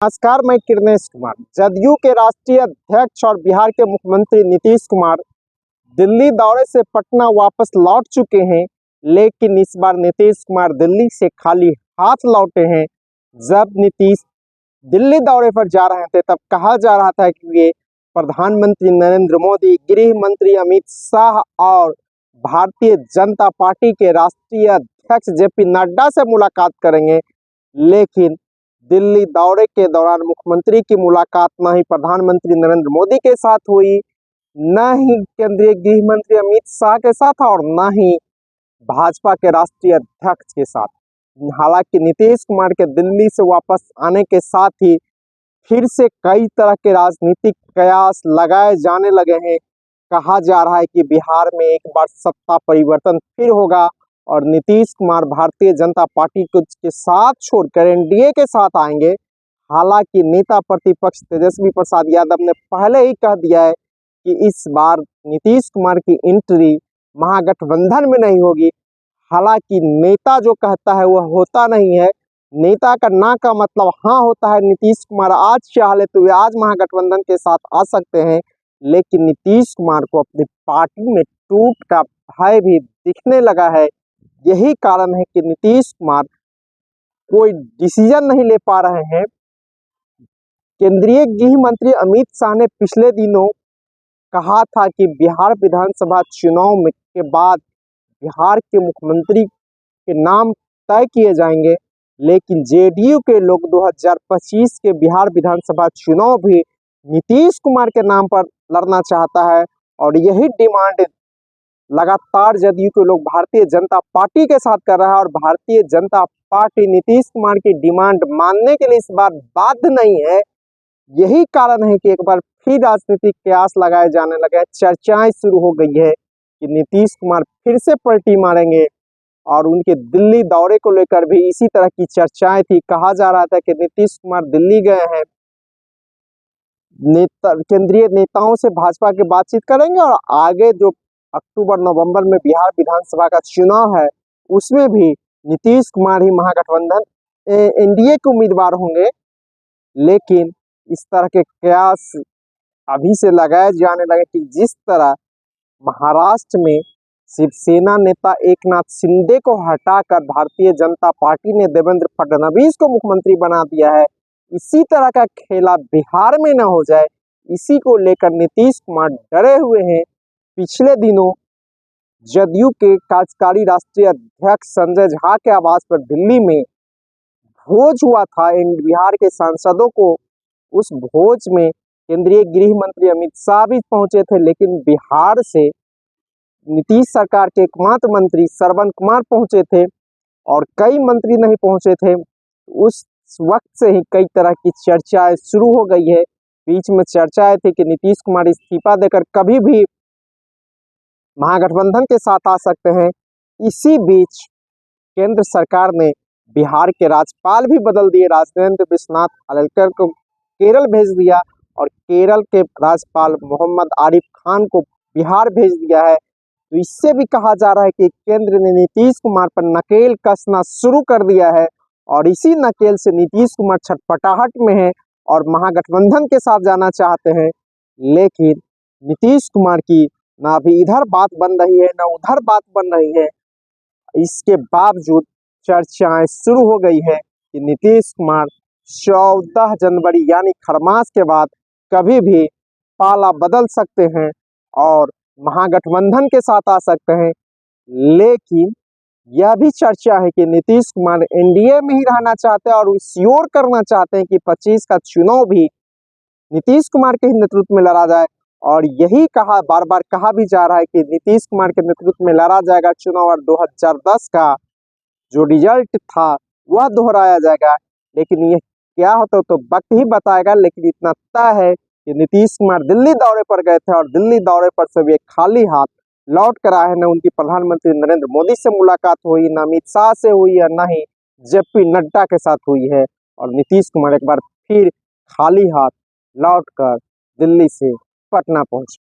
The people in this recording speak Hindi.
नमस्कार, मैं किरनेश कुमार। जदयू के राष्ट्रीय अध्यक्ष और बिहार के मुख्यमंत्री नीतीश कुमार दिल्ली दौरे से पटना वापस लौट चुके हैं, लेकिन इस बार नीतीश कुमार दिल्ली से खाली हाथ लौटे हैं। जब नीतीश दिल्ली दौरे पर जा रहे थे तब कहा जा रहा था कि वे प्रधानमंत्री नरेंद्र मोदी, गृह मंत्री अमित शाह और भारतीय जनता पार्टी के राष्ट्रीय अध्यक्ष जेपी नड्डा से मुलाकात करेंगे। लेकिन दिल्ली दौरे के दौरान मुख्यमंत्री की मुलाकात न ही प्रधानमंत्री नरेंद्र मोदी के साथ हुई, न ही केंद्रीय गृह मंत्री अमित शाह के साथ और न ही भाजपा के राष्ट्रीय अध्यक्ष के साथ। हालांकि नीतीश कुमार के दिल्ली से वापस आने के साथ ही फिर से कई तरह के राजनीतिक कयास लगाए जाने लगे हैं। कहा जा रहा है कि बिहार में एक बार सत्ता परिवर्तन फिर होगा और नीतीश कुमार भारतीय जनता पार्टी के साथ छोड़कर एनडीए के साथ आएंगे। हालांकि नेता प्रतिपक्ष तेजस्वी प्रसाद यादव ने पहले ही कह दिया है कि इस बार नीतीश कुमार की एंट्री महागठबंधन में नहीं होगी। हालांकि नेता जो कहता है वह होता नहीं है। नेता का ना का मतलब हाँ होता है। नीतीश कुमार आज चाह ले तो वे आज महागठबंधन के साथ आ सकते हैं, लेकिन नीतीश कुमार को अपनी पार्टी में टूट का भय भी दिखने लगा है। यही कारण है कि नीतीश कुमार कोई डिसीजन नहीं ले पा रहे हैं। केंद्रीय गृह मंत्री अमित शाह ने पिछले दिनों कहा था कि बिहार विधानसभा चुनाव के बाद बिहार के मुख्यमंत्री के नाम तय किए जाएंगे, लेकिन जेडीयू के लोग 2025 के बिहार विधानसभा चुनाव भी नीतीश कुमार के नाम पर लड़ना चाहता है। और यही डिमांड लगातार जदयू के लोग भारतीय जनता पार्टी के साथ कर रहा है और भारतीय जनता पार्टी नीतीश कुमार की डिमांड मानने के लिए इस बार बाध्य नहीं है। यही कारण है कि एक बार फिर राजनीतिक कयास लगाए जाने लगे, चर्चाएं शुरू हो गई है कि नीतीश कुमार फिर से पलटी मारेंगे। और उनके दिल्ली दौरे को लेकर भी इसी तरह की चर्चाएं थी। कहा जा रहा था कि नीतीश कुमार दिल्ली गए हैं, केंद्रीय नेताओं से भाजपा की बातचीत करेंगे और आगे जो अक्टूबर नवंबर में बिहार विधानसभा का चुनाव है उसमें भी नीतीश कुमार ही महागठबंधन एनडीए के उम्मीदवार होंगे। लेकिन इस तरह के कयास अभी से लगाए जाने लगे कि जिस तरह महाराष्ट्र में शिवसेना नेता एकनाथ शिंदे को हटाकर भारतीय जनता पार्टी ने देवेंद्र फडणवीस को मुख्यमंत्री बना दिया है, इसी तरह का खेला बिहार में न हो जाए, इसी को लेकर नीतीश कुमार डरे हुए हैं। पिछले दिनों जदयू के कार्यकारी राष्ट्रीय अध्यक्ष संजय झा के आवास पर दिल्ली में भोज हुआ था बिहार के सांसदों को। उस भोज में केंद्रीय गृह मंत्री अमित शाह भी पहुंचे थे, लेकिन बिहार से नीतीश सरकार के एकमात्र मंत्री श्रवण कुमार पहुंचे थे और कई मंत्री नहीं पहुंचे थे। उस वक्त से ही कई तरह की चर्चाएं शुरू हो गई है। बीच में चर्चाएं थी कि नीतीश कुमार इस्तीफा देकर कभी भी महागठबंधन के साथ आ सकते हैं। इसी बीच केंद्र सरकार ने बिहार के राज्यपाल भी बदल दिए। राजेंद्र विश्वनाथ आर्लेकर को केरल भेज दिया और केरल के राज्यपाल मोहम्मद आरिफ खान को बिहार भेज दिया है। तो इससे भी कहा जा रहा है कि केंद्र ने नीतीश कुमार पर नकेल कसना शुरू कर दिया है और इसी नकेल से नीतीश कुमार छटपटाहट में है और महागठबंधन के साथ जाना चाहते हैं। लेकिन नीतीश कुमार की ना भी इधर बात बन रही है ना उधर बात बन रही है। इसके बावजूद चर्चाएं शुरू हो गई है कि नीतीश कुमार 14 जनवरी यानी खरमास के बाद कभी भी पाला बदल सकते हैं और महागठबंधन के साथ आ सकते हैं। लेकिन यह भी चर्चा है कि नीतीश कुमार एनडीए में ही रहना चाहते हैं और श्योर करना चाहते हैं कि 25 का चुनाव भी नीतीश कुमार के ही नेतृत्व में लड़ा जाए। और यही बार बार कहा भी जा रहा है कि नीतीश कुमार के नेतृत्व में लड़ा जाएगा चुनाव और 2010 का जो रिजल्ट था वह दोहराया जाएगा। लेकिन ये क्या होता तो वक्त ही बताएगा। लेकिन इतना तय है कि नीतीश कुमार दिल्ली दौरे पर गए थे और दिल्ली दौरे पर से वे खाली हाथ लौट कर आए। न उनकी प्रधानमंत्री नरेंद्र मोदी से मुलाकात हुई, न अमित शाह से हुई है, न ही जेपी नड्डा के साथ हुई है। और नीतीश कुमार एक बार फिर खाली हाथ लौटकर दिल्ली से पटना पहुंचे।